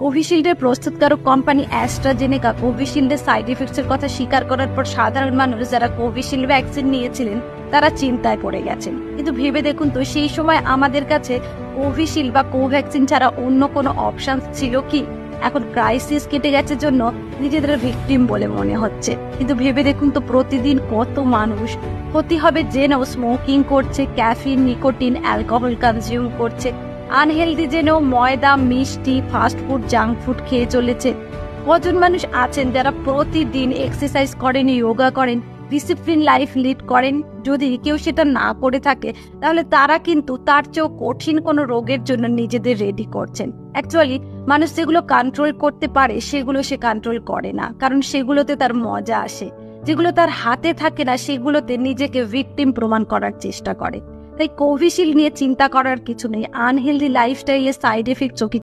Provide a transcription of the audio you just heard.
কোভিশিল্ডের প্রস্তুতকারক company AstraZeneca কোভিশিল্ডের side এফেক্টসের কথা স্বীকার করার পর সাধারণ মানুষ যারা কোভিশিল্ড ভ্যাকসিন নিয়েছিলেন তারা চিন্তায় পড়ে গেছেন। কিন্তু ভেবে দেখুন তো, সেই সময় আমাদের কাছে কোভিশিল্ড বা কোভ্যাক্সিন ছাড়া অন্য কোনো অপশন ছিল কি? এখন ক্রাইসিস কেটে গেছে জন্য নিজেদের ভিকটিম বলে মনে হচ্ছে, কিন্তু ভেবে দেখুন তো প্রতিদিন কত মানুষ ক্ষতি হবে জেনেও স্মোকিং করছে, ক্যাফিন, নিকোটিন, অ্যালকোহল কনজিউম করছে, আনহেলদি জেনেও ময়দা, মিষ্টি, ফাস্টফুড, জাঙ্ক ফুড খেয়ে চলেছে। কজন মানুষ আছেন যারা প্রতিদিন এক্সারসাইজ করেন, যোগা করেন, ডিসিপ্লিন লাইফ লিড করেন? যদি কেউ সেটা না করে থাকে তাহলে তারা কিন্তু তার চেয়েও কঠিন কোনো রোগের জন্য নিজেদের রেডি করছেন। অ্যাকচুয়ালি মানুষ যেগুলো কন্ট্রোল করতে পারে সেগুলো সে কন্ট্রোল করে না, কারণ সেগুলোতে তার মজা আসে। যেগুলো তার হাতে থাকে না সেগুলোতে নিজেকে ভিকটিম প্রমাণ করার চেষ্টা করে। তাই কোভিশিল্ড নিয়ে চিন্তা করার কিছু নেই। Unhealthy লাইফস্টাইলের side effect